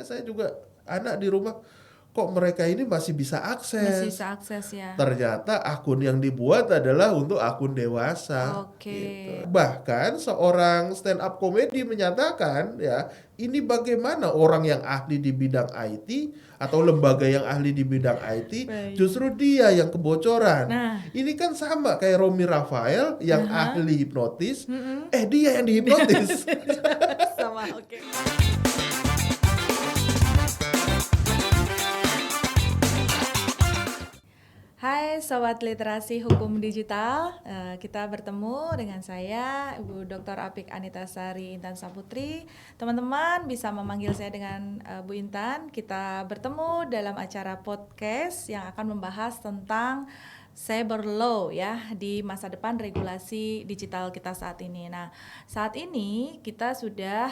saya juga anak di rumah, kok mereka ini masih bisa akses. Ya. Ternyata akun yang dibuat adalah untuk akun dewasa. Oke. Gitu. Bahkan seorang stand up comedy menyatakan ya, ini bagaimana orang yang ahli di bidang IT atau lembaga yang ahli di bidang IT justru dia yang kebocoran. Ini kan sama kayak Romi Rafael yang ahli hipnotis, dia yang dihipnotis. Sama, oke. Hai Sobat Literasi Hukum Digital, kita bertemu dengan saya Ibu Dr. Apik Anita Sari Intan Saputri. Teman-teman bisa memanggil saya dengan Bu Intan. Kita bertemu dalam acara podcast yang akan membahas tentang cyber law ya di masa depan regulasi digital kita saat ini. Nah, saat ini kita sudah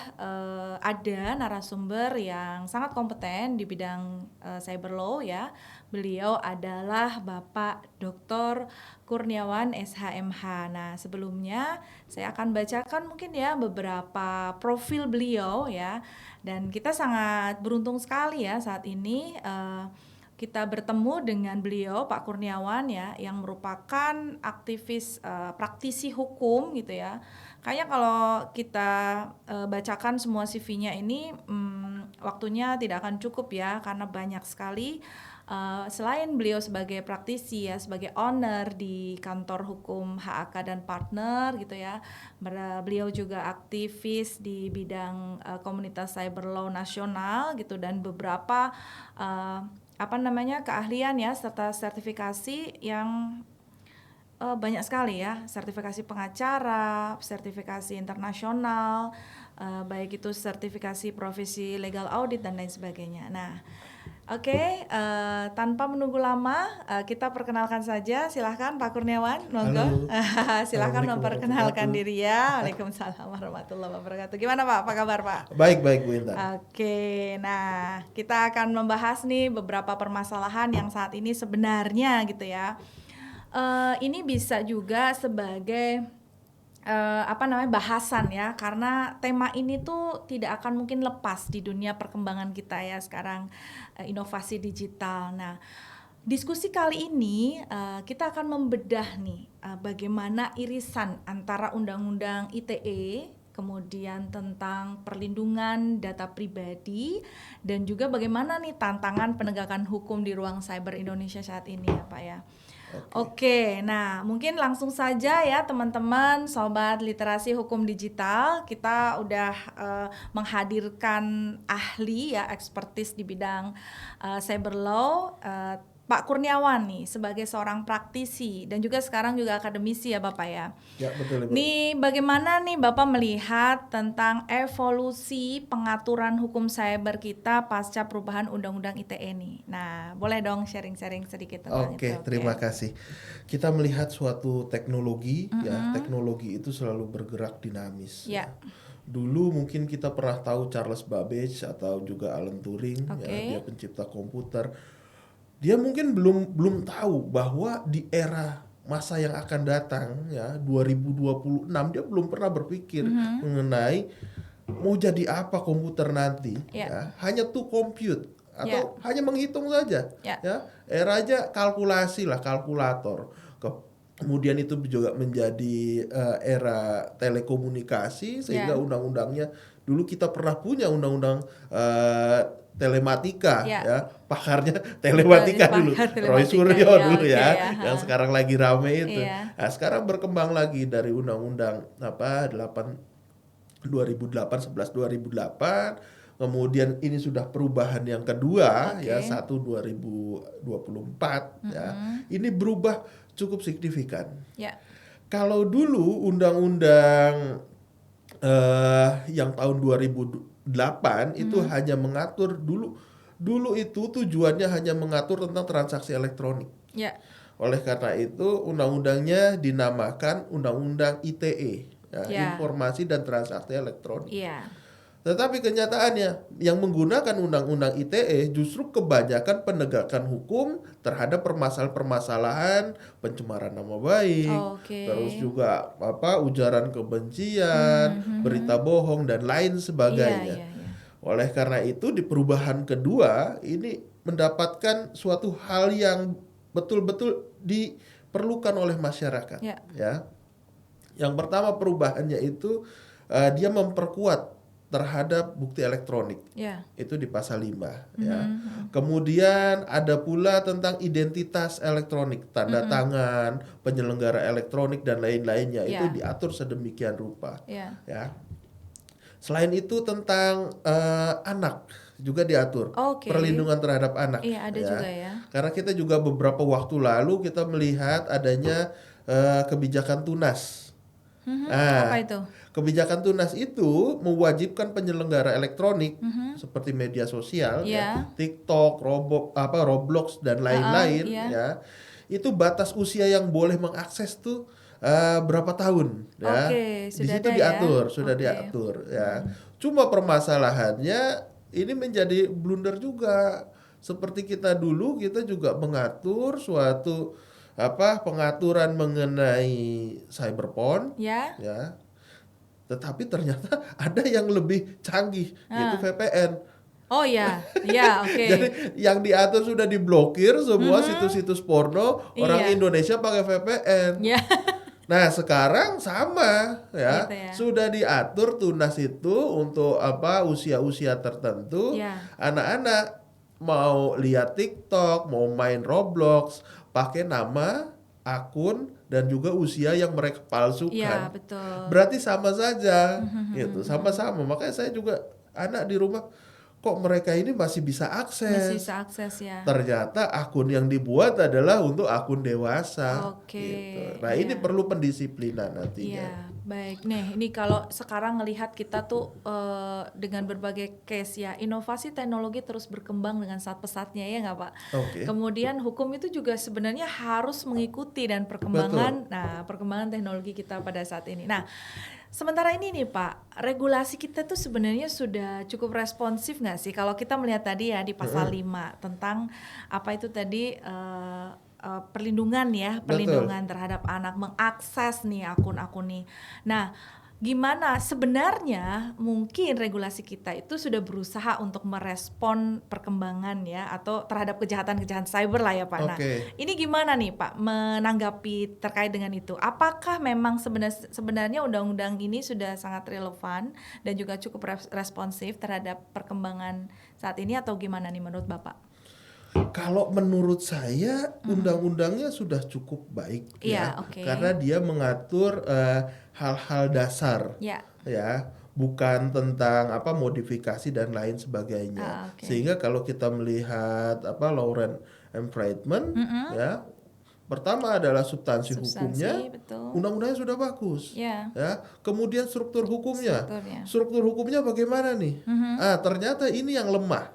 ada narasumber yang sangat kompeten di bidang cyber law ya. Beliau adalah Bapak Dr. Kurniawan SHMH. Nah, sebelumnya saya akan bacakan mungkin ya beberapa profil beliau ya. Dan kita sangat beruntung sekali ya saat ini kita bertemu dengan beliau Pak Kurniawan ya, yang merupakan aktivis praktisi hukum gitu ya. Kayaknya kalau kita bacakan semua CV-nya ini waktunya tidak akan cukup ya, karena banyak sekali. Selain beliau sebagai praktisi ya, sebagai owner di kantor hukum HAK dan partner gitu ya, beliau juga aktivis di bidang komunitas cyber law nasional gitu, dan beberapa keahlian ya serta sertifikasi yang banyak sekali ya, sertifikasi pengacara, sertifikasi internasional, baik itu sertifikasi profesi legal audit dan lain sebagainya. Nah, oke, tanpa menunggu lama, kita perkenalkan saja. Silahkan Pak Kurniawan, monggo. Silahkan memperkenalkan diri ya. Waalaikumsalam warahmatullahi wabarakatuh. Gimana Pak? Apa kabar Pak? Baik Bu Intan. Oke, nah kita akan membahas nih beberapa permasalahan yang saat ini sebenarnya gitu ya. Ini bisa juga sebagai bahasan ya, karena tema ini tuh tidak akan mungkin lepas di dunia perkembangan kita ya sekarang, inovasi digital. Nah, diskusi kali ini kita akan membedah nih bagaimana irisan antara undang-undang ITE, kemudian tentang perlindungan data pribadi, dan juga bagaimana nih tantangan penegakan hukum di ruang cyber Indonesia saat ini ya Pak ya. Oke, nah mungkin langsung saja ya teman-teman Sobat Literasi Hukum Digital, kita udah menghadirkan ahli ya, ekspertis di bidang cyber law, Pak Kurniawan nih sebagai seorang praktisi dan juga sekarang juga akademisi ya Bapak ya. Ya betul Ibu. Nih bagaimana nih Bapak melihat tentang evolusi pengaturan hukum cyber kita pasca perubahan Undang-Undang ITE nih. Nah boleh dong sharing-sharing sedikit tentang itu. Oke, terima kasih. Kita melihat suatu teknologi ya, teknologi itu selalu bergerak dinamis. Ya. Dulu mungkin kita pernah tahu Charles Babbage atau juga Alan Turing ya, dia pencipta komputer. Dia mungkin belum tahu bahwa di era masa yang akan datang ya 2026 dia belum pernah berpikir mengenai mau jadi apa komputer nanti ya, hanya to compute atau hanya menghitung saja ya. Era aja kalkulasi lah, kalkulator. Kemudian itu juga menjadi era telekomunikasi sehingga undang-undangnya dulu kita pernah punya undang-undang telematika ya, pakarnya telematika dulu, Roy Suryo dulu ya, yang sekarang lagi rame itu. Nah, sekarang berkembang lagi dari undang-undang 2008, kemudian ini sudah perubahan yang kedua ya 2024 ya. Ini berubah cukup signifikan. Kalau dulu undang-undang yang tahun 2008 itu hanya mengatur dulu itu tujuannya hanya mengatur tentang transaksi elektronik. Oleh karena itu undang-undangnya dinamakan Undang-Undang ITE ya, Informasi dan Transaksi Elektronik. Tetapi kenyataannya yang menggunakan Undang-Undang ITE justru kebanyakan penegakan hukum terhadap permasalahan pencemaran nama baik, terus juga ujaran kebencian, berita bohong dan lain sebagainya. Oleh karena itu di perubahan kedua ini mendapatkan suatu hal yang betul-betul diperlukan oleh masyarakat, Ya. ya. Yang pertama perubahannya itu dia memperkuat terhadap bukti elektronik. Ya. Itu di pasal 5 ya. Kemudian ada pula tentang identitas elektronik, tanda tangan, penyelenggara elektronik dan lain-lainnya. Itu Ya. diatur sedemikian rupa. Ya. Ya. Selain itu tentang anak juga diatur. Oke. Perlindungan terhadap anak. Iya, ada juga ya. Karena kita juga beberapa waktu lalu kita melihat adanya kebijakan tunas. Apa itu? Kebijakan tunas itu mewajibkan penyelenggara elektronik seperti media sosial, ya, TikTok, Roblox dan lain-lain, iya. ya, itu batas usia yang boleh mengakses tuh berapa tahun, ya. Oke, Di sudah situ ada diatur, ya? sudah Oke. diatur, ya. Cuma permasalahannya ini menjadi blunder juga. Seperti kita dulu, kita juga mengatur suatu pengaturan mengenai cyberphone, Ya. ya. Tetapi ternyata ada yang lebih canggih, yaitu VPN. Oh ya, ya, oke. Jadi yang diatur sudah diblokir semua situs-situs porno, orang Iya. Indonesia pakai VPN. Ya. Nah sekarang sama ya, Gitu ya. sudah diatur tunas itu untuk usia-usia tertentu. Ya. Anak-anak mau lihat TikTok, mau main Roblox, pakai nama, akun dan juga usia yang mereka palsukan. Iya, betul. Berarti sama saja, gitu, sama-sama. Makanya saya juga anak di rumah, kok mereka ini masih bisa akses? Masih bisa akses ya. Ternyata akun yang dibuat adalah untuk akun dewasa. Oke, Gitu. Nah iya. ini perlu pendisiplinan nantinya. Iya, baik. Nih, ini kalau sekarang ngelihat kita tuh dengan berbagai case ya, inovasi teknologi terus berkembang dengan saat pesatnya ya nggak Pak? Oke. Kemudian hukum itu juga sebenarnya harus mengikuti dan perkembangan teknologi kita pada saat ini. Nah, sementara ini nih Pak, regulasi kita tuh sebenarnya sudah cukup responsif nggak sih? Kalau kita melihat tadi ya di pasal 5 tentang apa itu tadi perlindungan ya, perlindungan terhadap anak mengakses nih akun-akun nih. Nah, gimana sebenarnya mungkin regulasi kita itu sudah berusaha untuk merespon perkembangan ya atau terhadap kejahatan-kejahatan cyber lah ya Pak. Nah, ini gimana nih Pak menanggapi terkait dengan itu? Apakah memang sebenarnya undang-undang ini sudah sangat relevan dan juga cukup responsif terhadap perkembangan saat ini atau gimana nih menurut Bapak? Kalau menurut saya undang-undangnya sudah cukup baik ya, karena dia mengatur hal-hal dasar, ya, bukan tentang modifikasi dan lain sebagainya. Sehingga kalau kita melihat Laurent and Friedman, ya, pertama adalah substansi hukumnya, undang-undangnya sudah bagus, ya. Kemudian struktur hukumnya bagaimana nih? Ternyata ini yang lemah.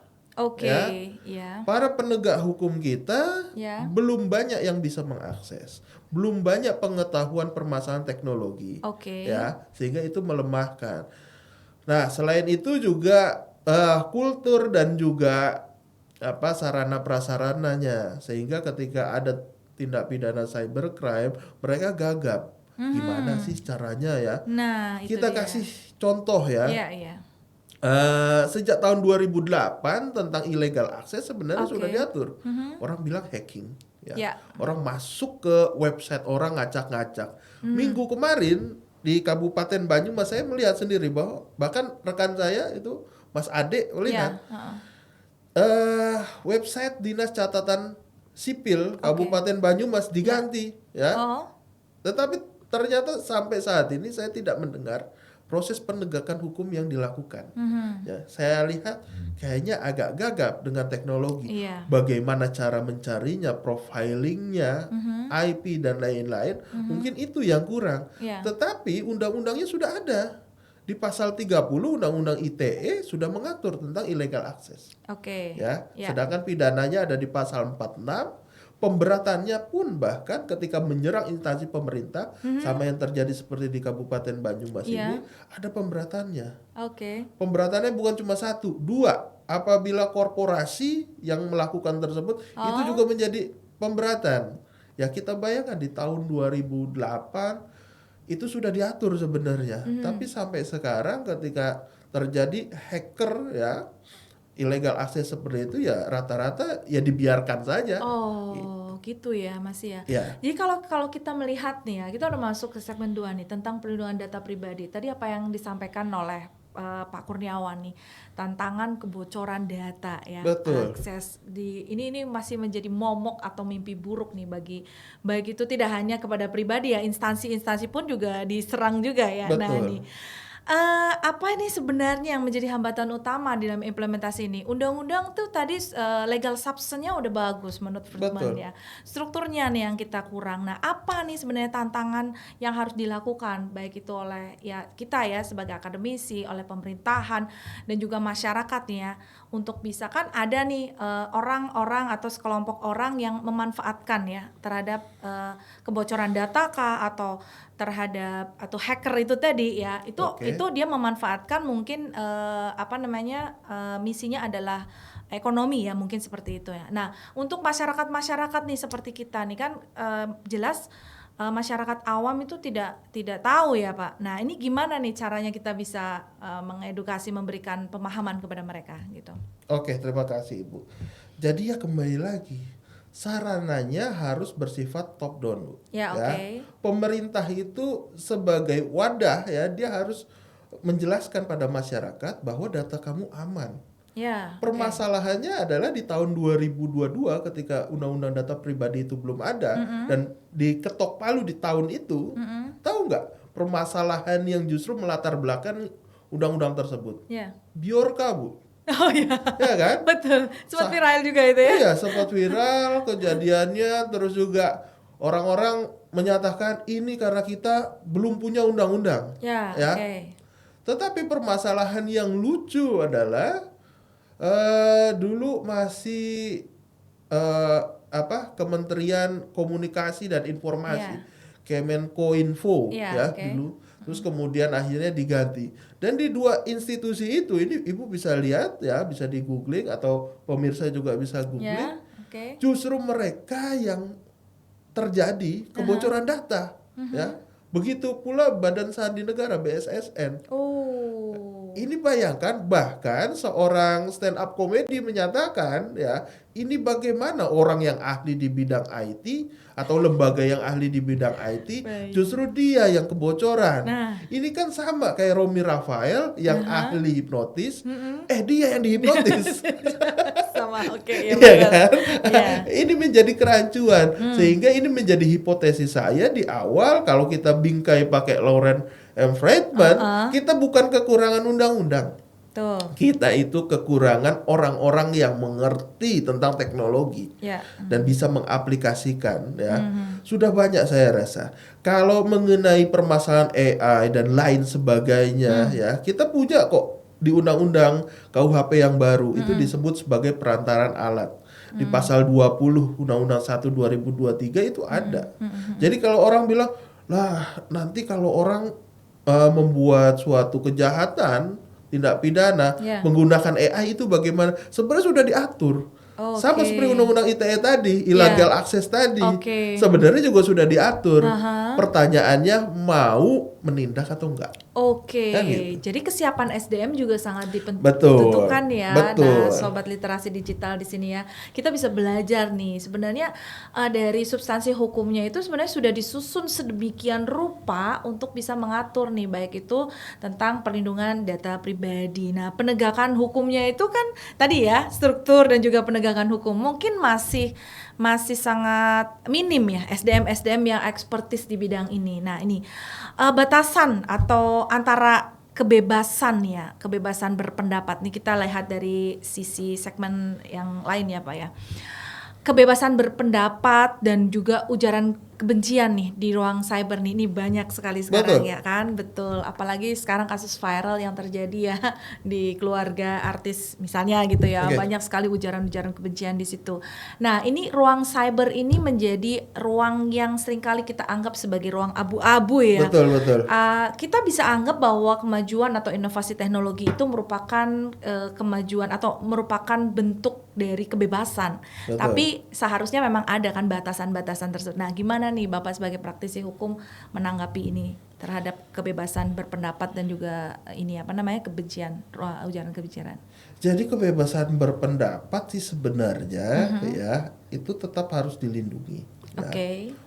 Para penegak hukum kita belum banyak yang bisa mengakses, belum banyak pengetahuan permasalahan teknologi, ya, sehingga itu melemahkan. Nah, selain itu juga kultur dan juga sarana prasarananya, sehingga ketika ada tindak pidana cybercrime mereka gagap. Gimana sih caranya ya? Nah, kita kasih contoh ya. Sejak tahun 2008 tentang illegal access sebenarnya sudah diatur. Orang bilang hacking, ya. Orang masuk ke website orang ngacak-ngacak. Minggu kemarin di Kabupaten Banyumas saya melihat sendiri bahwa bahkan rekan saya itu Mas Ade melihat website Dinas Catatan Sipil Kabupaten Banyumas diganti, ya. Tetapi ternyata sampai saat ini saya tidak mendengar proses penegakan hukum yang dilakukan. Ya, saya lihat kayaknya agak gagap dengan teknologi. Bagaimana cara mencarinya, profilingnya, IP dan lain-lain, mungkin itu yang kurang. Tetapi undang-undangnya sudah ada. Di pasal 30 Undang-Undang ITE sudah mengatur tentang illegal access. Sedangkan pidananya ada di pasal 46. Pemberatannya pun bahkan ketika menyerang instansi pemerintah, sama yang terjadi seperti di Kabupaten Banyumas ini, ada pemberatannya. Pemberatannya bukan cuma 1, 2. Apabila korporasi yang melakukan tersebut, itu juga menjadi pemberatan. Ya kita bayangkan di tahun 2008 itu sudah diatur sebenarnya. Tapi sampai sekarang ketika terjadi hacker ya, illegal access seperti itu ya rata-rata ya dibiarkan saja. Oh, gitu ya, Mas ya. Ya. Jadi kalau kita melihat nih ya, kita udah masuk ke segmen 2 nih tentang perlindungan data pribadi. Tadi apa yang disampaikan oleh Pak Kurniawan nih, tantangan kebocoran data ya. Betul. Akses di ini masih menjadi momok atau mimpi buruk nih bagi baik itu tidak hanya kepada pribadi ya, instansi-instansi pun juga diserang juga ya. Betul. Nah, ini apa ini sebenarnya yang menjadi hambatan utama di dalam implementasi ini? Undang-undang tuh tadi legal substance-nya udah bagus menurut Friedman ya. Strukturnya nih yang kita kurang. Nah, apa nih sebenarnya tantangan yang harus dilakukan baik itu oleh ya kita ya sebagai akademisi, oleh pemerintahan dan juga masyarakat nih ya untuk bisa kan ada nih orang-orang atau sekelompok orang yang memanfaatkan ya terhadap kebocoran data kah atau terhadap atau hacker itu tadi ya itu dia memanfaatkan mungkin misinya adalah ekonomi ya mungkin seperti itu ya. Nah untuk masyarakat nih seperti kita nih kan jelas masyarakat awam itu tidak tahu ya Pak. Nah ini gimana nih caranya kita bisa mengedukasi memberikan pemahaman kepada mereka gitu. Oke, terima kasih Ibu. Jadi ya kembali lagi sarananya harus bersifat top down, Bu. Ya, oke. Pemerintah itu sebagai wadah ya, dia harus menjelaskan pada masyarakat bahwa data kamu aman. Ya. Permasalahannya adalah di tahun 2022 ketika Undang-Undang Data Pribadi itu belum ada dan diketok palu di tahun itu, tahu nggak permasalahan yang justru melatar belakang undang-undang tersebut? Ya. Bjorka, Bu. Oh iya. Ya kan? Betul. Sempat viral juga itu ya. Iya, sempat viral kejadiannya, terus juga orang-orang menyatakan ini karena kita belum punya undang-undang. Ya. Okay. Tetapi permasalahan yang lucu adalah dulu masih Kementerian Komunikasi dan Informasi, Kemenkominfo dulu. Terus kemudian akhirnya diganti. Dan di dua institusi itu ini Ibu bisa lihat ya, bisa di googling atau pemirsa juga bisa googling. Justru mereka yang terjadi kebocoran data ya. Begitu pula Badan Sandi Negara BSSN. Ini bayangkan bahkan seorang stand up comedy menyatakan ya, ini bagaimana orang yang ahli di bidang IT atau lembaga yang ahli di bidang IT justru dia yang kebocoran. Ini kan sama kayak Romi Rafael yang ahli hipnotis, dia yang dihipnotis. Sama, ya kan? Ini menjadi kerancuan sehingga ini menjadi hipotesis saya di awal kalau kita bingkai pakai Lauren M. Friedman, kita bukan kekurangan undang-undang. Kita itu kekurangan orang-orang yang mengerti tentang teknologi dan bisa mengaplikasikan ya. Sudah banyak saya rasa. Kalau mengenai permasalahan AI dan lain sebagainya ya, kita punya kok di undang-undang KUHP yang baru itu disebut sebagai perantaran alat. Di pasal 20 Undang-Undang 1 2023 itu ada. Jadi kalau orang bilang, "Lah, nanti kalau orang membuat suatu kejahatan tindak pidana menggunakan AI itu bagaimana?" Sebenarnya sudah diatur. Sama seperti undang-undang ITE tadi, illegal access tadi. Sebenarnya juga sudah diatur. Pertanyaannya mau menindak atau enggak? Kan gitu. Jadi kesiapan SDM juga sangat ditentukan ya. Nah, sobat literasi digital di sini ya, kita bisa belajar nih. Sebenarnya dari substansi hukumnya itu sebenarnya sudah disusun sedemikian rupa untuk bisa mengatur nih, baik itu tentang perlindungan data pribadi. Nah, penegakan hukumnya itu kan tadi ya, struktur dan juga penegakan hukum mungkin masih sangat minim ya SDM yang ekspertis di bidang ini. Nah, ini batasan atau antara kebebasan berpendapat nih, kita lihat dari sisi segmen yang lain ya Pak ya. Kebebasan berpendapat dan juga ujaran kebencian nih di ruang cyber nih, ini banyak sekali sekarang. Ya kan, betul. Apalagi sekarang kasus viral yang terjadi ya di keluarga artis misalnya gitu ya, banyak sekali ujaran-ujaran kebencian di situ. Nah, ini ruang cyber ini menjadi ruang yang seringkali kita anggap sebagai ruang abu-abu ya. Betul. Kita bisa anggap bahwa kemajuan atau inovasi teknologi itu merupakan kemajuan atau merupakan bentuk dari kebebasan. Tapi seharusnya memang ada kan batasan-batasan tersebut. Nah, gimana nih Bapak sebagai praktisi hukum menanggapi ini terhadap kebebasan berpendapat dan juga kebencian, ujaran kebencian. Jadi kebebasan berpendapat sih sebenarnya ya itu tetap harus dilindungi. Ya.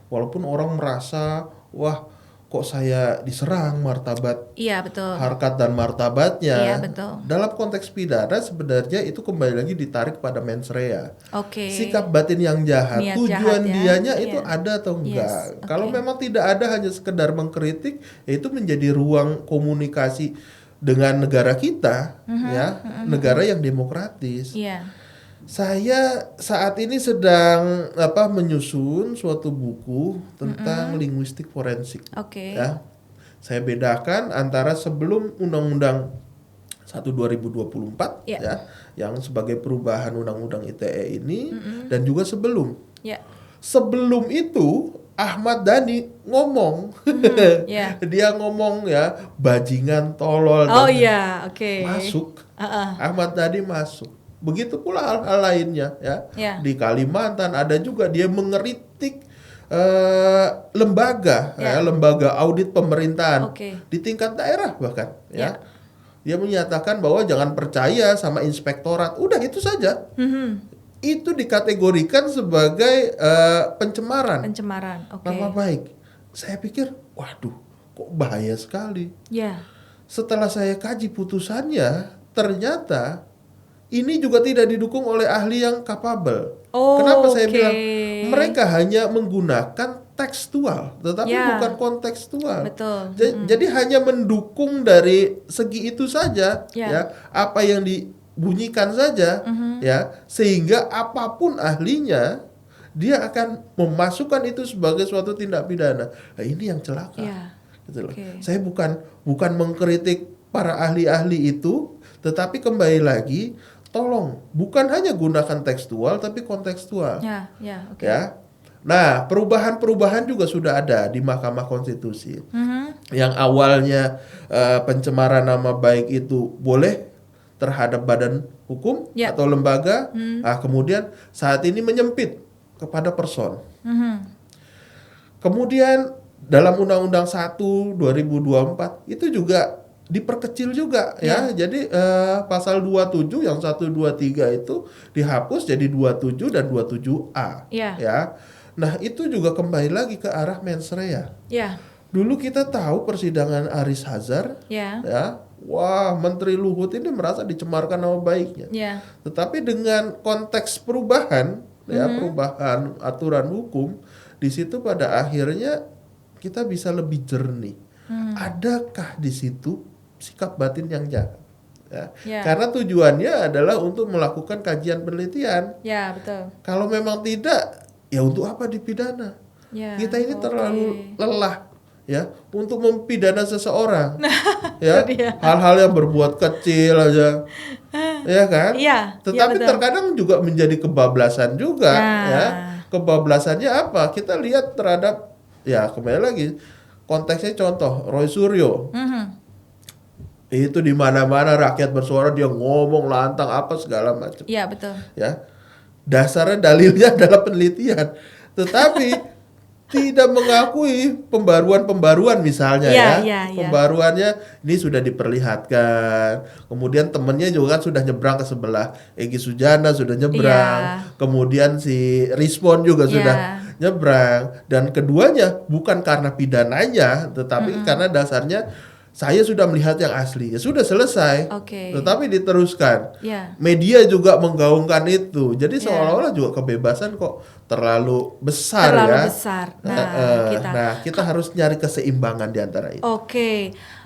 Walaupun orang merasa wah kok saya diserang martabat, iya betul, harkat dan martabatnya. Iya betul. Dalam konteks pidana sebenarnya itu kembali lagi ditarik pada mens rea. Sikap batin yang jahat, Niat tujuan jahat, ya. dianya itu ada atau enggak. Kalau memang tidak ada hanya sekedar mengkritik, itu menjadi ruang komunikasi dengan negara kita, negara yang demokratis. Saya saat ini sedang menyusun suatu buku tentang linguistik forensik. Ya. Saya bedakan antara sebelum Undang-Undang 1 2024 ya, yang sebagai perubahan Undang-Undang ITE ini dan juga sebelum. Sebelum itu Ahmad Dhani ngomong, dia ngomong ya bajingan, tolol, masuk. Ahmad Dhani masuk. Begitu pula hal-hal lainnya ya. Di Kalimantan ada juga dia mengeritik lembaga lembaga audit pemerintahan di tingkat daerah bahkan ya. Dia menyatakan bahwa jangan percaya sama inspektorat. Udah itu saja. Itu dikategorikan sebagai pencemaran. Nama baik. Saya pikir, waduh, kok bahaya sekali. Setelah saya kaji putusannya, ternyata ini juga tidak didukung oleh ahli yang capable. Kenapa saya bilang mereka hanya menggunakan tekstual, tetapi bukan kontekstual. Jadi hanya mendukung dari segi itu saja, ya apa yang dibunyikan saja, ya sehingga apapun ahlinya dia akan memasukkan itu sebagai suatu tindak pidana. Nah, ini yang celaka. Gitu loh. Saya bukan mengkritik para ahli-ahli itu, tetapi kembali lagi tolong bukan hanya gunakan tekstual tapi kontekstual. Ya. Nah, perubahan-perubahan juga sudah ada di Mahkamah Konstitusi. Yang awalnya pencemaran nama baik itu boleh terhadap badan hukum atau lembaga, kemudian saat ini menyempit kepada person. Kemudian dalam Undang-Undang 1 2024 itu juga diperkecil juga ya. Jadi pasal 27 yang 123 itu dihapus jadi 27 dan 27A ya. Nah, itu juga kembali lagi ke arah mens rea. Dulu kita tahu persidangan Aris Hazar ya. Wah, Menteri Luhut ini merasa dicemarkan nama baiknya. Tetapi dengan konteks perubahan perubahan aturan hukum, di situ pada akhirnya kita bisa lebih jernih. Adakah di situ sikap batin yang jahat? Karena tujuannya adalah untuk melakukan kajian penelitian. Betul. Kalau memang tidak, ya untuk apa dipidana? Kita ini terlalu lelah ya untuk mempidana seseorang. Hal-hal yang berbuat kecil aja. Ya kan? Tetapi terkadang juga menjadi kebablasan juga ya. Kebablasannya apa? Kita lihat terhadap kembali lagi konteksnya contoh Roy Suryo. Itu di mana-mana rakyat bersuara, dia ngomong lantang apa segala macam. Betul. Ya. Dasarnya dalilnya adalah penelitian. Tetapi tidak mengakui pembaruan misalnya pembaruannya ini sudah diperlihatkan. Kemudian temennya juga kan sudah nyebrang ke sebelah. Egy Sujana sudah nyebrang. Kemudian si Rizwan juga sudah nyebrang. Dan keduanya bukan karena pidananya, tetapi karena dasarnya saya sudah melihat yang asli. Ya sudah selesai. Tetapi diteruskan. Media juga menggaungkan itu. Jadi seolah-olah juga kebebasan kok terlalu besar. Nah, kita harus nyari keseimbangan di antara itu.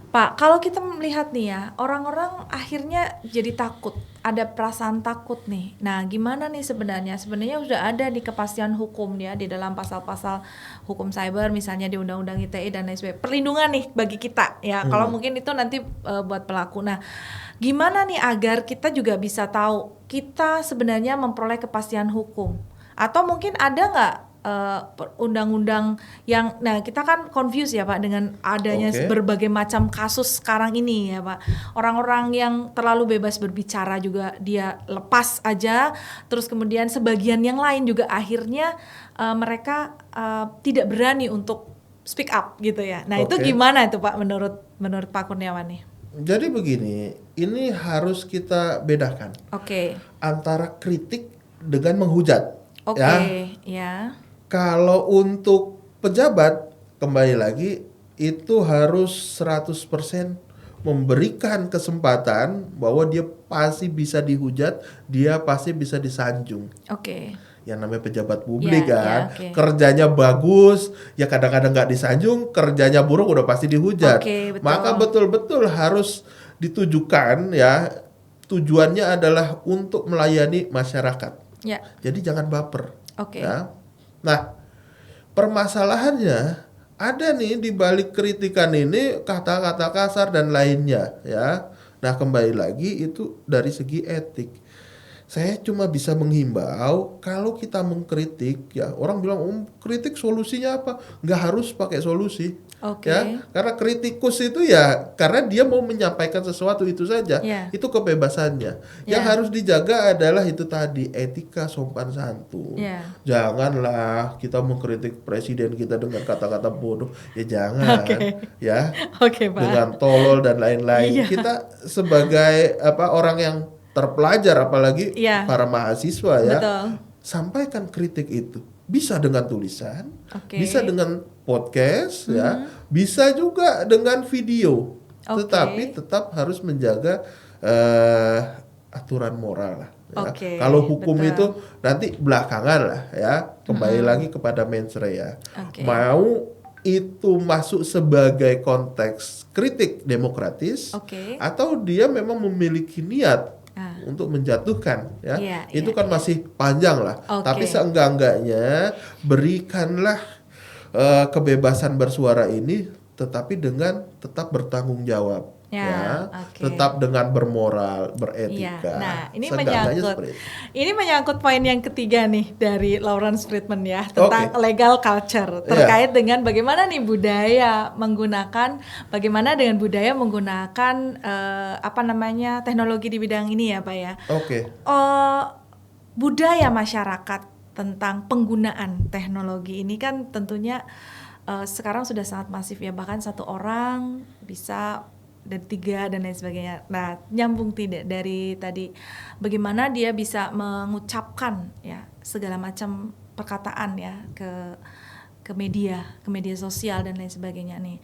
Pak, kalau kita melihat nih ya, orang-orang akhirnya jadi takut, ada perasaan takut nih. Nah, gimana nih sebenarnya? Sebenarnya sudah ada di kepastian hukum ya, di dalam pasal-pasal hukum cyber, misalnya di Undang-Undang ITE dan lain sebagainya. Perlindungan nih bagi kita ya. Kalau mungkin itu nanti buat pelaku. Nah, gimana nih agar kita juga bisa tahu kita sebenarnya memperoleh kepastian hukum? Atau mungkin ada nggak undang-undang yang, nah kita kan confused ya Pak dengan adanya berbagai macam kasus sekarang ini ya Pak. Orang-orang yang terlalu bebas berbicara juga dia lepas aja, terus kemudian sebagian yang lain juga akhirnya mereka tidak berani untuk speak up gitu ya. Nah, itu Oke. gimana itu Pak menurut Pak Kurniawan nih? Jadi begini, ini harus kita bedakan Oke. antara kritik dengan menghujat. Oke, Ya, ya. kalau untuk pejabat kembali lagi itu harus 100% memberikan kesempatan bahwa dia pasti bisa dihujat, dia pasti bisa disanjung. Oke. Yang namanya pejabat publik Ya, kan, oke. kerjanya bagus, ya kadang-kadang nggak disanjung, kerjanya buruk udah pasti dihujat. Oke, betul. Maka betul-betul harus ditujukan ya, tujuannya adalah untuk melayani masyarakat. Ya. Jadi jangan baper. Oke. Ya. Nah, permasalahannya ada nih di balik kritikan ini kata-kata kasar dan lainnya ya. Nah, kembali lagi itu dari segi etik. Saya cuma bisa menghimbau kalau kita mengkritik ya, orang bilang kritik solusinya apa? Nggak harus pakai solusi. Oke. Ya, karena kritikus itu ya karena dia mau menyampaikan sesuatu itu saja. Ya. Itu kebebasannya. Yang Ya. harus dijaga adalah itu tadi, etika sopan santun. Ya. Janganlah kita mengkritik presiden kita dengan kata-kata bodoh. Ya jangan. Oke. Ya. Oke, Pak. Dengan tolol dan lain-lain. Iya. Kita sebagai orang yang terpelajar apalagi Iya. para mahasiswa ya. Betul. Sampaikan kritik itu. Bisa dengan tulisan, Oke. bisa dengan podcast ya, bisa juga dengan video. Oke. Tetapi tetap harus menjaga aturan moral lah. Ya. Oke, Kalau hukum betul. itu nanti belakangan lah ya, kembali lagi kepada mens rea. Oke. Mau itu masuk sebagai konteks kritik demokratis Oke. atau dia memang memiliki niat untuk menjatuhkan ya, Iya, itu iya, kan masih panjang lah. Oke. Tapi seenggak-enggaknya berikanlah kebebasan bersuara ini, tetapi dengan tetap bertanggung jawab. Ya, oke. Tetap dengan bermoral, Iya. beretika. Nah, ini Seenggak-enggaknya menyangkut seperti itu. ini menyangkut poin yang ketiga nih dari Lawrence Friedman ya tentang Oke. legal culture terkait dengan bagaimana nih bagaimana dengan budaya menggunakan teknologi di bidang ini ya Pak ya. Oke. Budaya masyarakat tentang penggunaan teknologi ini kan tentunya sekarang sudah sangat masif ya, bahkan satu orang bisa dan 3 dan lain sebagainya. Nah, nyambung tidak dari tadi bagaimana dia bisa mengucapkan ya segala macam perkataan ya ke media sosial dan lain sebagainya nih.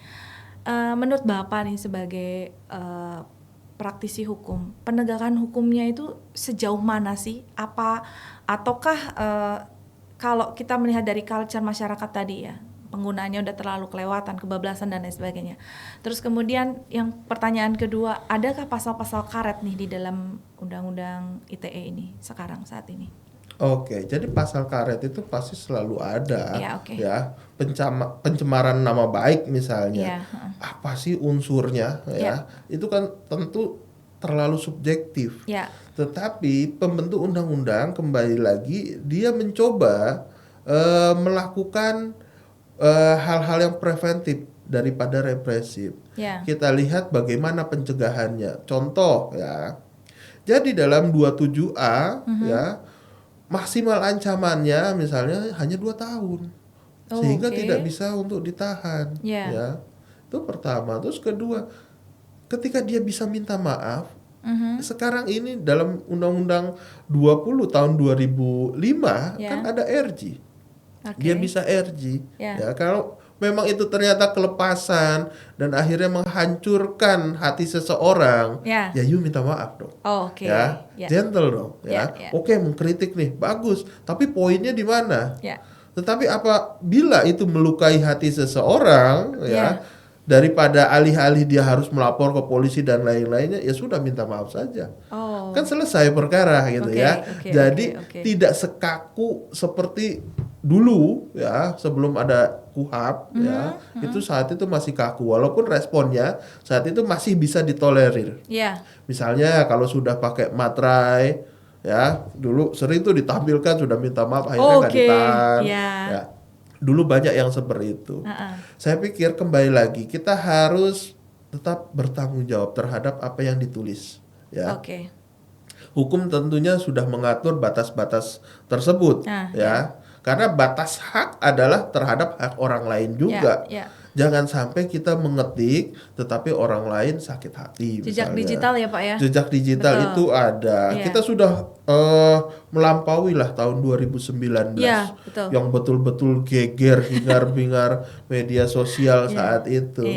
Menurut Bapak nih sebagai praktisi hukum, penegakan hukumnya itu sejauh mana sih? Ataukah kalau kita melihat dari culture masyarakat tadi ya, penggunaannya udah terlalu kelewatan, kebablasan dan lain sebagainya. Terus kemudian yang pertanyaan kedua, adakah pasal-pasal karet nih di dalam undang-undang ITE ini sekarang saat ini? Oke, jadi pasal karet itu pasti selalu ada Ya, oke. ya. Pencemaran nama baik misalnya. Ya, Apa sih unsurnya ya? Itu kan tentu terlalu subjektif. ya, Tetapi pembentuk undang-undang kembali lagi dia mencoba melakukan hal-hal yang preventif daripada represif. ya. Kita lihat bagaimana pencegahannya. Contoh ya. Jadi dalam 27A ya, maksimal ancamannya misalnya hanya 2 tahun. Sehingga Oke. tidak bisa untuk ditahan Ya. ya. Itu pertama. Terus kedua, ketika dia bisa minta maaf, sekarang ini dalam Undang-Undang 20 tahun 2005 Ya. kan ada RG. Oke. Dia bisa RG Ya. ya. Kalau memang itu ternyata kelepasan dan akhirnya menghancurkan hati seseorang, Ya. ya you minta maaf dong. Oh, oke. Ya, Ya. gentle dong Ya, ya. ya. Oke, mengkritik nih bagus, tapi poinnya di mana? Ya. Tetapi apabila itu melukai hati seseorang ya, Ya. daripada alih-alih dia harus melapor ke polisi dan lain-lainnya, ya sudah minta maaf saja. Oh. Kan selesai perkara gitu Oke, ya. oke, Jadi oke. tidak sekaku seperti dulu ya, sebelum ada KUHP ya. Itu saat itu masih kaku walaupun responnya saat itu masih bisa ditolerir. Ya. Misalnya kalau sudah pakai materai ya, dulu sering tuh ditampilkan sudah minta maaf akhirnya nggak Oke, ditahan. ya. Ya. Dulu banyak yang seperti itu. Saya pikir kembali lagi kita harus tetap bertanggung jawab terhadap apa yang ditulis ya. Oke. Hukum tentunya sudah mengatur batas-batas tersebut Nah, ya. Karena batas hak adalah terhadap hak orang lain juga. Jangan sampai kita mengetik tetapi orang lain sakit hati. Jejak misalnya. digital ya Pak ya. Jejak digital Betul. itu ada. Kita sudah melampaui lah tahun 2019 betul. yang betul-betul geger hingar-bingar media sosial saat itu.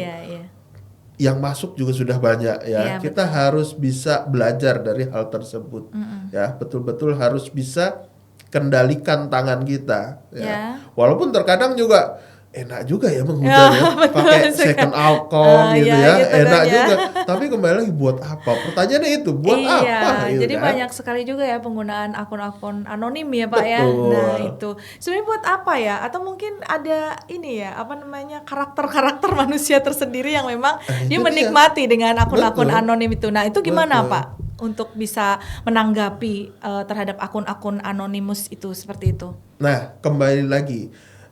Yang masuk juga sudah banyak ya. Kita harus bisa belajar dari hal tersebut. Ya, betul-betul harus bisa kendalikan tangan kita. Ya. Walaupun terkadang juga enak juga ya menghujat ya, pakai second account gitu ya, enak juga. Tapi kembali lagi buat apa? Pertanyaannya itu buat apa? Jadi banyak sekali juga ya penggunaan akun-akun anonim ya Pak ya. Nah itu sebenarnya buat apa ya? Atau mungkin ada ini ya, apa namanya, karakter-karakter manusia tersendiri yang memang dia menikmati dengan akun-akun anonim itu. Nah itu gimana Pak untuk bisa menanggapi terhadap akun-akun anonimus itu seperti itu? Nah kembali lagi.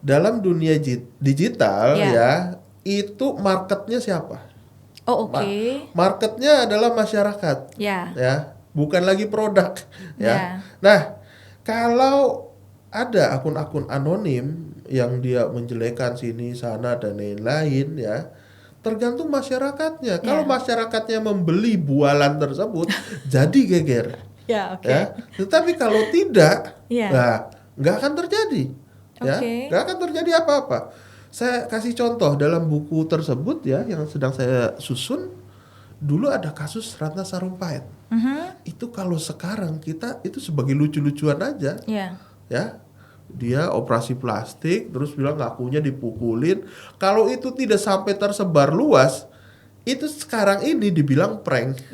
Dalam dunia digital ya, itu marketnya siapa? Marketnya adalah masyarakat. Ya, bukan lagi produk ya. Nah, kalau ada akun-akun anonim yang dia menjelekkan sini sana dan lain-lain ya, tergantung masyarakatnya. Kalau masyarakatnya membeli bualan tersebut jadi geger. Ya. Tetapi kalau tidak, nah nggak akan terjadi. Ya, nggak akan terjadi apa-apa. Saya kasih contoh dalam buku tersebut ya, yang sedang saya susun. Dulu ada kasus Ratna Sarumpait. Itu kalau sekarang kita itu sebagai lucu-lucuan aja. Ya, dia operasi plastik, terus bilang ngakunya dipukulin. Kalau itu tidak sampai tersebar luas, itu sekarang ini dibilang prank.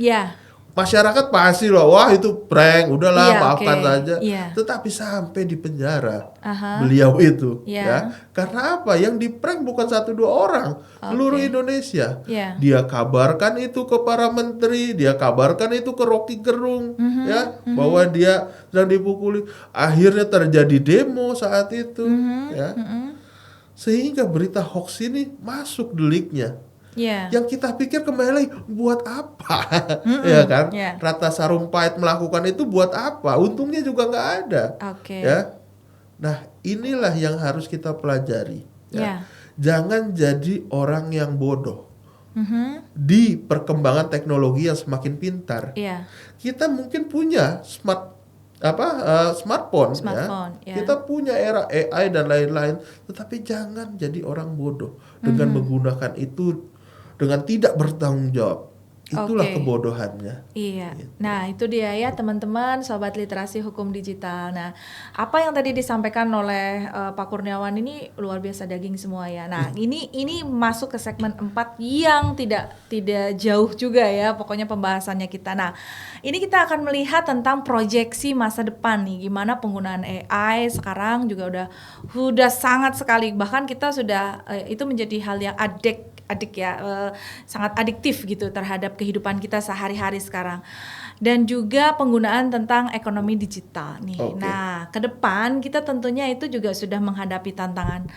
Masyarakat pasti loh, wah itu prank, udahlah maafkan saja. Tetapi sampai di penjara beliau itu, ya. Karena apa? Yang di prank bukan 1-2 orang, seluruh Indonesia. Dia kabarkan itu ke para menteri, dia kabarkan itu ke Rocky Gerung, ya, bahwa dia sedang dipukuli. Akhirnya terjadi demo saat itu, ya. Sehingga berita hoax ini masuk deliknya. Yang kita pikir kembali buat apa? Ya kan? Ratna Sarumpait melakukan itu buat apa? Untungnya juga nggak ada. Ya. Nah, inilah yang harus kita pelajari. Ya. Jangan jadi orang yang bodoh. Di perkembangan teknologi yang semakin pintar. Kita mungkin punya smartphone ya. Kita punya era AI dan lain-lain, tetapi jangan jadi orang bodoh dengan menggunakan itu dengan tidak bertanggung jawab. Itulah kebodohannya. Gitu. Nah itu dia ya teman-teman Sobat Literasi Hukum Digital. Nah apa yang tadi disampaikan oleh Pak Kurniawan ini luar biasa daging semua ya. Nah ini masuk ke segmen 4 yang tidak jauh juga ya pokoknya pembahasannya kita. Nah ini kita akan melihat tentang proyeksi masa depan nih, gimana penggunaan AI sekarang juga udah sangat sekali, bahkan kita sudah itu menjadi hal yang sangat adiktif gitu terhadap kehidupan kita sehari-hari sekarang. Dan juga penggunaan tentang ekonomi digital nih. Nah, ke depan kita tentunya itu juga sudah menghadapi tantangan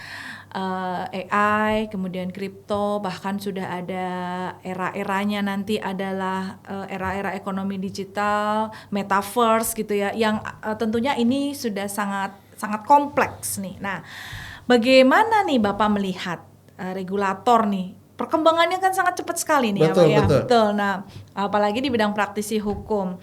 AI, kemudian kripto, bahkan sudah ada era-eranya nanti adalah era-era ekonomi digital, metaverse gitu ya, yang tentunya ini sudah sangat kompleks nih. Nah, bagaimana nih Bapak melihat regulator nih? Perkembangannya kan sangat cepat sekali nih betul, ya Pak ya. Betul. Nah, apalagi di bidang praktisi hukum.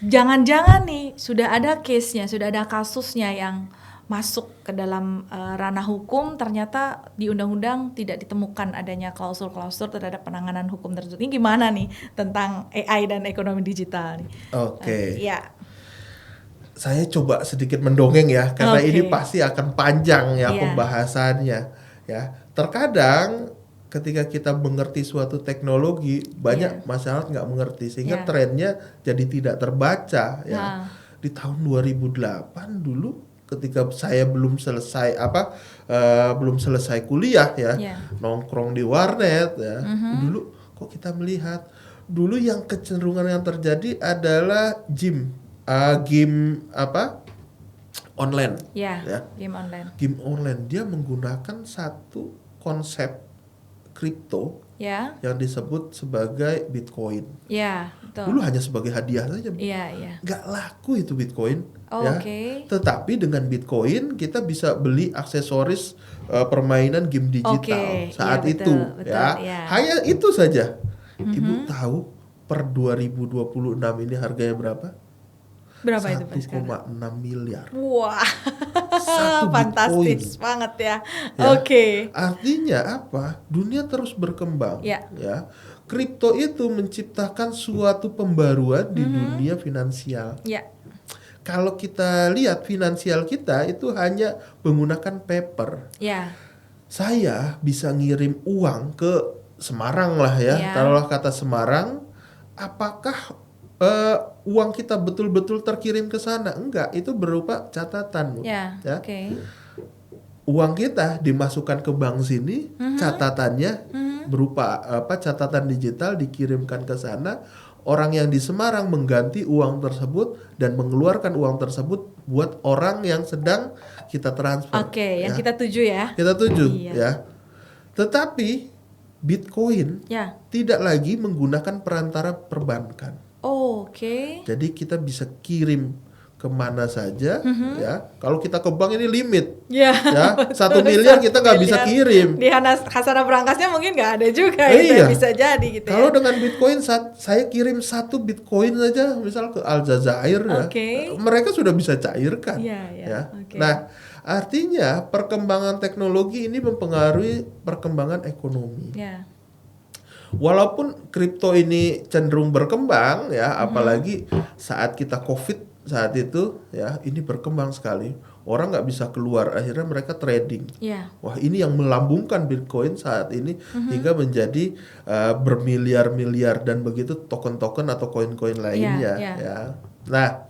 Jangan-jangan nih sudah ada case-nya, sudah ada kasusnya yang masuk ke dalam ranah hukum, ternyata di undang-undang tidak ditemukan adanya klausul-klausul terhadap penanganan hukum tersebut. Ini gimana nih tentang AI dan ekonomi digital nih? Ya. Saya coba sedikit mendongeng ya, karena ini pasti akan panjang ya pembahasannya ya. Terkadang ketika kita mengerti suatu teknologi, banyak masyarakat nggak mengerti, sehingga trennya jadi tidak terbaca ya. Di tahun 2008 dulu ketika saya belum selesai kuliah ya, nongkrong di warnet ya. Dulu kok kita melihat dulu yang kecenderungan yang terjadi adalah game online ya. Game online dia menggunakan satu konsep kripto yang disebut sebagai Bitcoin. betul. Dulu hanya sebagai hadiah saja. Iya. Nggak laku itu Bitcoin. Oh, ya. Oke. Tetapi dengan Bitcoin kita bisa beli aksesoris permainan game digital Oke, saat iya, itu. betul, Ya. Hanya itu saja. Ibu tahu per 2026 ini harganya berapa? Berapa itu Pak sekarang? 1,6 miliar. Wah, Satu fantastis Bitcoin. banget ya. Ya. Oke. Artinya apa? Dunia terus berkembang. Ya. Ya. Kripto itu menciptakan suatu pembaruan di dunia finansial. Ya. Kalau kita lihat finansial kita itu hanya menggunakan paper. Ya. Saya bisa ngirim uang ke Semarang lah ya. Ya. Taruhlah kata Semarang. Apakah uang kita betul-betul terkirim ke sana? Enggak, itu berupa catatan, Bu. Ya. Ya. Oke. Uang kita dimasukkan ke bank sini, catatannya berupa catatan digital dikirimkan ke sana. Orang yang di Semarang mengganti uang tersebut dan mengeluarkan uang tersebut buat orang yang sedang kita transfer. Oke, yang ya. kita tuju ya. Kita tuju, Iya. ya. Tetapi Bitcoin Ya. tidak lagi menggunakan perantara perbankan. Oke. Jadi kita bisa kirim kemana saja, ya. Kalau kita ke bank ini limit, Ya. ya. 1 miliar kita nggak bisa kirim. Di khazanah berangkasnya mungkin nggak ada juga, Iya. bisa jadi gitu Kalau ya. dengan Bitcoin saya kirim 1 Bitcoin saja, misal ke Aljazair, Oke. ya, mereka sudah bisa cairkan, Iya. ya. Oke. Nah, artinya perkembangan teknologi ini mempengaruhi perkembangan ekonomi. Ya. Walaupun kripto ini cenderung berkembang, ya, apalagi saat kita COVID saat itu, ya, ini berkembang sekali. Orang nggak bisa keluar, akhirnya mereka trading. Ya. Wah, ini yang melambungkan Bitcoin saat ini hingga menjadi bermiliar-miliar dan begitu token-token atau koin-koin lainnya. Iya. Ya. Nah,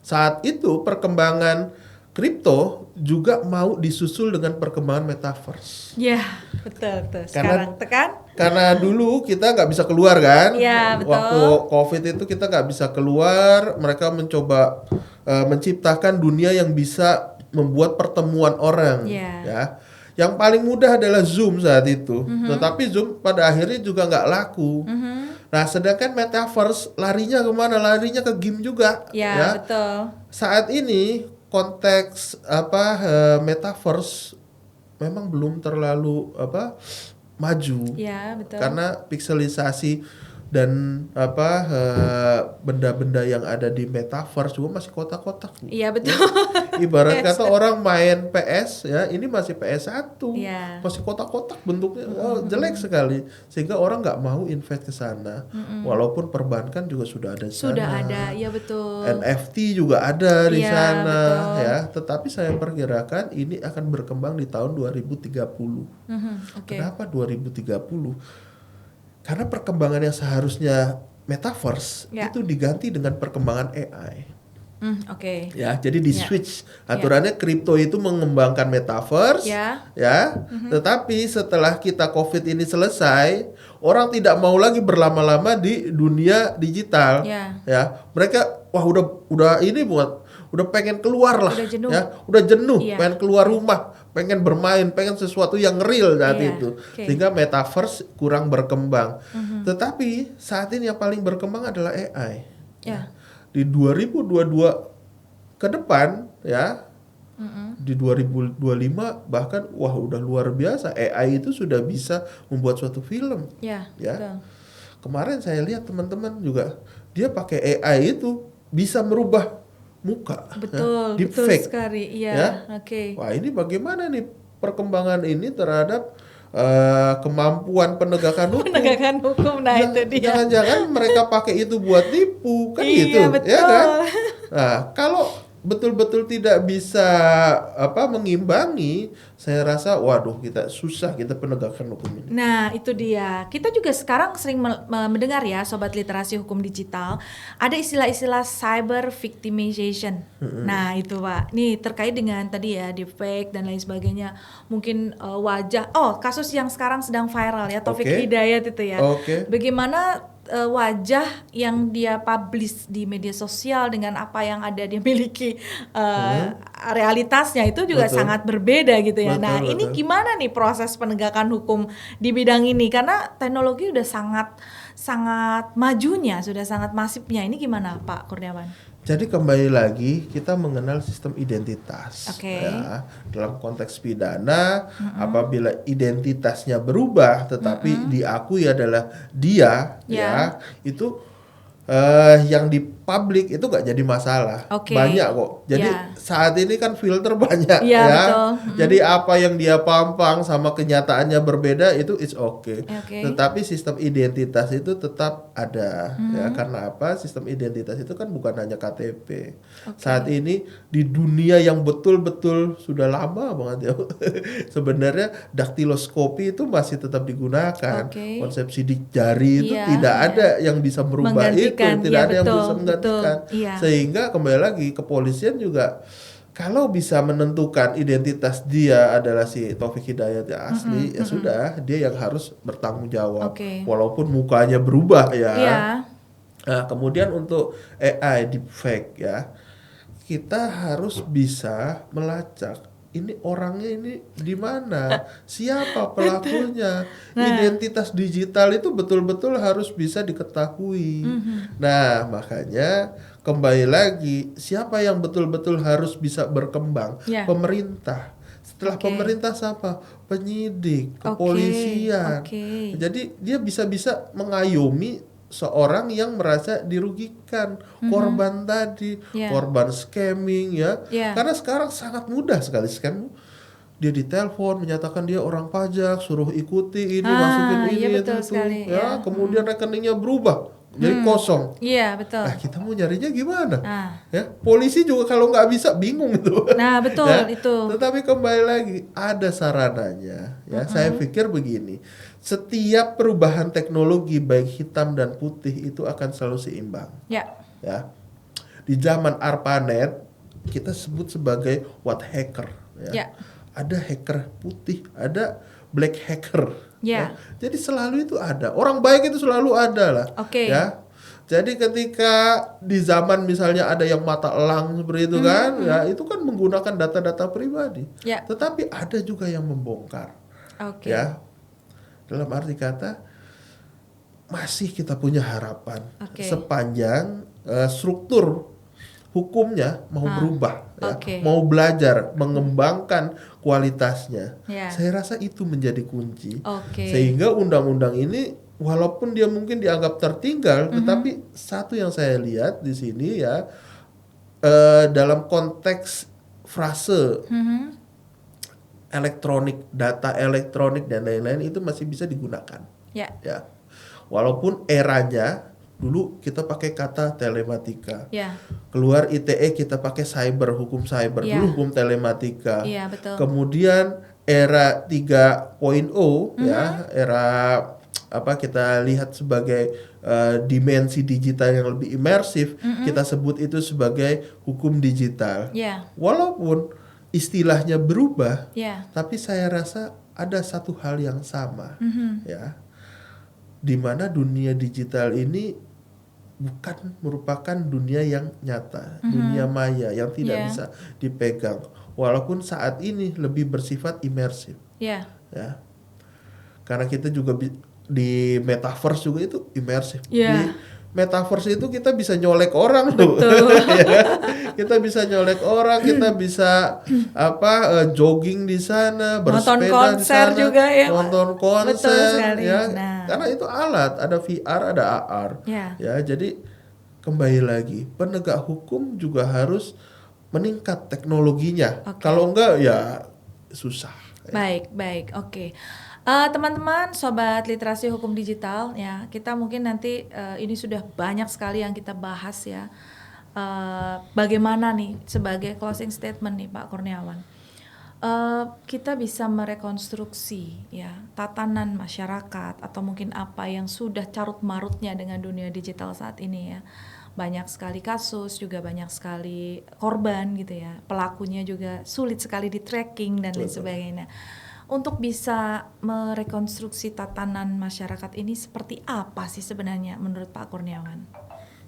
saat itu perkembangan kripto juga mau disusul dengan perkembangan metaverse. Ya, betul. Sekarang tekan. Karena dulu kita nggak bisa keluar kan. Iya, betul. Waktu COVID itu kita nggak bisa keluar, mereka mencoba menciptakan dunia yang bisa membuat pertemuan orang. Iya. Ya. Yang paling mudah adalah Zoom saat itu. Tetapi Zoom pada akhirnya juga nggak laku. Nah, sedangkan metaverse larinya kemana? Larinya ke game juga. Ya, betul. Saat ini konteks metaverse memang belum terlalu maju. Ya, betul. Karena pikselisasi dan benda-benda yang ada di metaverse juga masih kotak-kotak. Iya, betul. Ibarat kata orang main PS, ya, ini masih PS1. Iya. Masih kotak-kotak bentuknya, jelek sekali, sehingga orang nggak mau invest ke sana. Walaupun perbankan juga sudah ada di sana. Sudah ada, ya betul. NFT juga ada di Iya, sana, betul. ya. Tetapi saya perkirakan ini akan berkembang di tahun 2030. Oke. Kenapa 2030? Karena perkembangan yang seharusnya metaverse Ya. itu diganti dengan perkembangan AI. Oke. Ya, jadi di Ya. switch aturannya kripto itu mengembangkan metaverse, Ya. Tetapi setelah kita COVID ini selesai, orang tidak mau lagi berlama-lama di dunia digital, Ya. Mereka udah ini udah pengen keluar lah, Udah jenuh. ya, udah jenuh, Iya. pengen keluar rumah, pengen bermain, pengen sesuatu yang real saat Iya, itu, oke. sehingga metaverse kurang berkembang. Tetapi saat ini yang paling berkembang adalah AI. Ya. Di 2022 ke depan, ya, di 2025 bahkan udah luar biasa, AI itu sudah bisa membuat suatu film. Ya. Ya. Betul. Kemarin saya lihat teman-teman juga dia pakai AI itu bisa merubah muka, Betul, ya, betul deepfake, sekali. Iya. ya. Oke. Wah, ini bagaimana nih perkembangan ini terhadap kemampuan penegakan hukum? Penegakan hukum, nah itu dia. Jangan-jangan mereka pakai itu buat tipu, kan Iya, gitu, betul. ya kan? Nah, kalau betul-betul tidak bisa mengimbangi, saya rasa waduh kita susah kita penegakan hukum ini. Nah, itu dia. Kita juga sekarang sering mendengar ya, Sobat Literasi Hukum Digital, ada istilah-istilah cyber victimization. Nah, itu Pak. Nih terkait dengan tadi ya, deepfake dan lain sebagainya. Mungkin wajah, kasus yang sekarang sedang viral ya, Taufik Oke. Hidayat itu ya. Oke. Bagaimana wajah yang dia publish di media sosial dengan apa yang ada dia miliki, realitasnya itu juga Betul. sangat berbeda gitu ya. Betul, Nah, ini betul. gimana nih proses penegakan hukum di bidang ini, karena teknologi udah sangat sangat majunya, sudah sangat masifnya. Ini gimana Pak Kurniawan? Jadi kembali lagi kita mengenal sistem identitas. Oke. Ya, dalam konteks pidana, apabila identitasnya berubah tetapi diakui adalah dia, ya itu yang di publik itu gak jadi masalah. Oke. Banyak kok. Jadi saat ini kan filter banyak ya. Betul. Jadi apa yang dia pampang sama kenyataannya berbeda itu it's okay. Tetapi sistem identitas itu tetap ada ya. Karena apa? Sistem identitas itu kan bukan hanya KTP. Saat ini di dunia yang betul-betul sudah lama banget ya. Sebenarnya daktiloskopi itu masih tetap digunakan. Konsep sidik jari itu tidak ada yang bisa merubah itu. Tidak ada yang bisa menggantikan. Sehingga kembali lagi kepolisian juga kalau bisa menentukan identitas dia adalah si Taufik Hidayat yang asli, ya sudah dia yang harus bertanggung jawab. Walaupun mukanya berubah ya. Nah, kemudian untuk AI deepfake ya, kita harus bisa melacak ini orangnya ini di mana, siapa pelakunya. Identitas digital itu betul-betul harus bisa diketahui. Nah, makanya kembali lagi, siapa yang betul-betul harus bisa berkembang? Pemerintah. Setelah pemerintah siapa? Penyidik, kepolisian. Jadi dia bisa mengayomi seorang yang merasa dirugikan, korban tadi, korban scamming ya. Karena sekarang sangat mudah sekali scam. Dia ditelepon menyatakan dia orang pajak, suruh ikuti ini, masukin ini itu ya. Kemudian rekeningnya berubah jadi kosong. Iya, betul. Nah, kita mau nyarinya gimana? Ya, polisi juga kalau nggak bisa bingung itu. Nah, betul ya? Itu. Tetapi kembali lagi ada sarananya. Ya, saya pikir begini. Setiap perubahan teknologi baik hitam dan putih itu akan selalu seimbang. Ya. Di zaman ARPANET kita sebut sebagai white hacker. Ya. Ada hacker putih, ada black hacker. Ya. Jadi selalu itu ada. Orang baik itu selalu ada lah. Ya. Jadi ketika di zaman misalnya ada yang mata elang seperti itu kan, ya itu kan menggunakan data-data pribadi. Tetapi ada juga yang membongkar. Ya. Dalam arti kata masih kita punya harapan sepanjang struktur hukumnya mau berubah, mau belajar, mengembangkan kualitasnya. Saya rasa itu menjadi kunci. Sehingga undang-undang ini walaupun dia mungkin dianggap tertinggal, tetapi satu yang saya lihat di sini ya dalam konteks frase elektronik, data elektronik dan lain-lain itu masih bisa digunakan. Ya. Walaupun eranya dulu kita pakai kata telematika. Keluar ITE kita pakai cyber, hukum cyber. Dulu hukum telematika. Betul. Kemudian era 3.0 ya, era apa kita lihat sebagai dimensi digital yang lebih imersif, kita sebut itu sebagai hukum digital. Walaupun istilahnya berubah, tapi saya rasa ada satu hal yang sama, ya, di mana dunia digital ini bukan merupakan dunia yang nyata, dunia maya yang tidak bisa dipegang, walaupun saat ini lebih bersifat imersif, ya, karena kita juga di metaverse juga itu imersif. Di metaverse itu kita bisa nyolek orang tuh. Ya. Kita bisa nyolek orang, kita bisa jogging di sana, bersepeda di sana, juga, ya. Nonton konser ya. Karena itu alat, ada VR, ada AR. Ya, jadi kembali lagi, penegak hukum juga harus meningkat teknologinya. Kalau enggak ya susah. Baik, oke. Teman-teman, sobat literasi hukum digital ya, kita mungkin nanti ini sudah banyak sekali yang kita bahas ya. Bagaimana nih sebagai closing statement nih Pak Kurniawan, kita bisa merekonstruksi ya tatanan masyarakat atau mungkin apa yang sudah carut marutnya dengan dunia digital saat ini ya. Banyak sekali kasus, juga banyak sekali korban gitu ya. Pelakunya juga sulit sekali di tracking dan lain sebagainya. Untuk bisa merekonstruksi tatanan masyarakat ini seperti apa sih sebenarnya menurut Pak Kurniawan?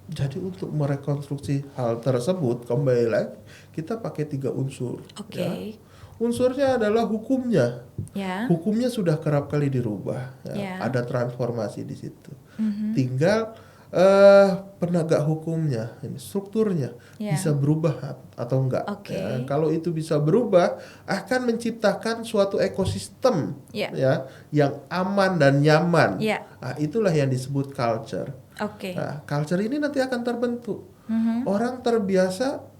Jadi untuk merekonstruksi hal tersebut kembali lagi kita pakai 3 unsur. Ya. unsurnya adalah hukumnya. Ya. Hukumnya sudah kerap kali dirubah, ya. Ada transformasi di situ. Tinggal penegak hukumnya, ini strukturnya bisa berubah atau enggak. Ya. Kalau itu bisa berubah, akan menciptakan suatu ekosistem ya yang aman dan nyaman. Nah, itulah yang disebut culture. Nah, culture ini nanti akan terbentuk. Orang terbiasa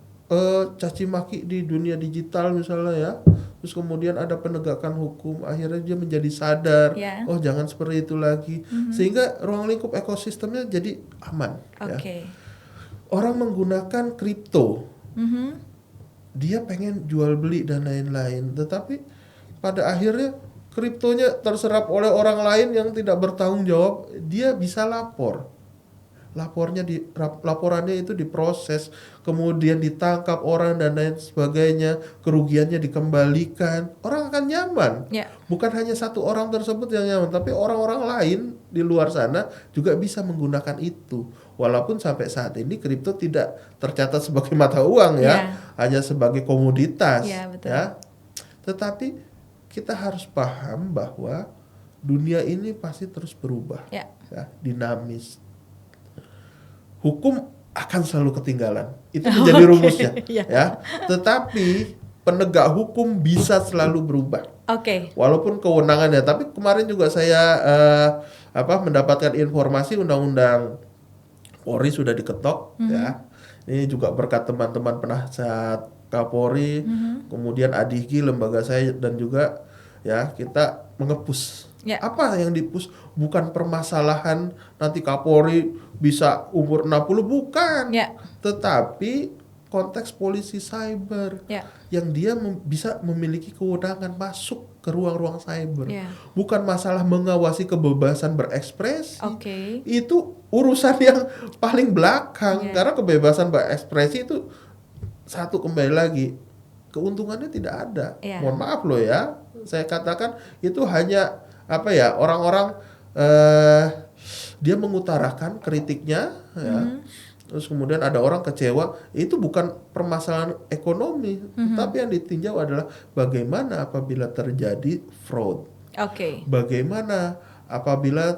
caci maki di dunia digital misalnya ya, terus kemudian ada penegakan hukum, akhirnya dia menjadi sadar, oh jangan seperti itu lagi, sehingga ruang lingkup ekosistemnya jadi aman. Ya. Orang menggunakan kripto, dia pengen jual beli dan lain-lain, tetapi pada akhirnya kriptonya terserap oleh orang lain yang tidak bertanggung jawab, dia bisa lapor. Laporannya itu diproses, kemudian ditangkap orang dan lain sebagainya, kerugiannya dikembalikan, orang akan nyaman. Bukan hanya satu orang tersebut yang nyaman, tapi orang-orang lain di luar sana juga bisa menggunakan itu. Walaupun sampai saat ini kripto tidak tercatat sebagai mata uang ya, hanya sebagai komoditas ya. Tetapi kita harus paham bahwa dunia ini pasti terus berubah, ya, dinamis. Hukum akan selalu ketinggalan, itu menjadi rumusnya, ya. Tetapi penegak hukum bisa selalu berubah, walaupun kewenangannya. Tapi kemarin juga saya mendapatkan informasi undang-undang Polri sudah diketok, ya. Ini juga berkat teman-teman penasihat Kapolri, kemudian Adigi lembaga saya dan juga ya kita mengepus. Apa yang dipus? Bukan permasalahan nanti Kapolri bisa umur 60, bukan. Tetapi konteks polisi cyber yang dia bisa memiliki kewenangan masuk ke ruang-ruang cyber. Bukan masalah mengawasi kebebasan berekspresi. Itu urusan yang paling belakang, karena kebebasan berekspresi itu satu, kembali lagi keuntungannya tidak ada. Mohon maaf loh ya, saya katakan itu hanya orang-orang dia mengutarakan kritiknya, ya. Terus kemudian ada orang kecewa, itu bukan permasalahan ekonomi, tapi yang ditinjau adalah bagaimana apabila terjadi fraud, bagaimana apabila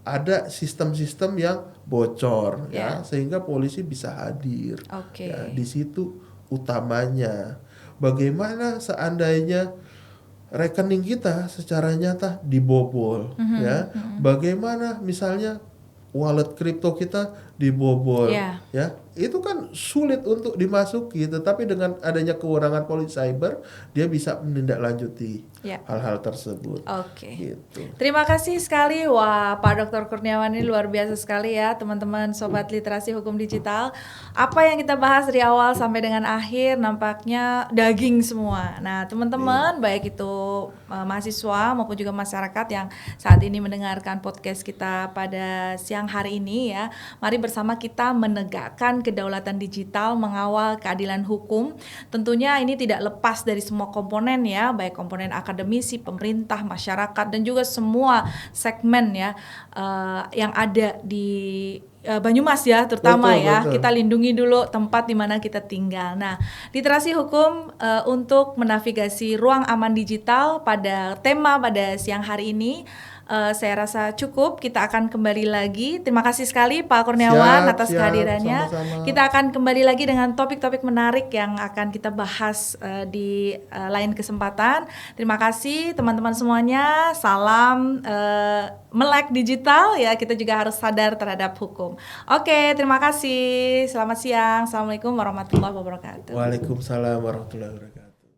ada sistem-sistem yang bocor, ya, sehingga polisi bisa hadir. Ya, di situ utamanya. Bagaimana seandainya rekening kita secara nyata dibobol, ya. Bagaimana misalnya wallet kripto kita dibobol, ya. Itu kan sulit untuk dimasuki, tetapi dengan adanya kewenangan polisi cyber, dia bisa menindaklanjuti hal-hal tersebut. Gitu. Terima kasih sekali, wah Pak Dr. Kurniawan ini luar biasa sekali ya, teman-teman sobat literasi hukum digital. Apa yang kita bahas dari awal sampai dengan akhir nampaknya daging semua. Nah, teman-teman, baik itu mahasiswa maupun juga masyarakat yang saat ini mendengarkan podcast kita pada siang hari ini ya, mari bersama kita menegakkan kedaulatan digital, mengawal keadilan hukum. Tentunya ini tidak lepas dari semua komponen ya, baik komponen akademisi, pemerintah, masyarakat, dan juga semua segmen ya yang ada di Banyumas ya, terutama betul. Kita lindungi dulu tempat di mana kita tinggal. Nah, literasi hukum untuk menavigasi ruang aman digital pada tema pada siang hari ini. Saya rasa cukup, kita akan kembali lagi. Terima kasih sekali Pak Kurniawan atas kehadirannya. Sama-sama. Kita akan kembali lagi dengan topik-topik menarik yang akan kita bahas di lain kesempatan. Terima kasih teman-teman semuanya. Salam melek digital ya, kita juga harus sadar terhadap hukum. Oke, terima kasih. Selamat siang. Assalamualaikum warahmatullahi wabarakatuh. Waalaikumsalam warahmatullahi wabarakatuh.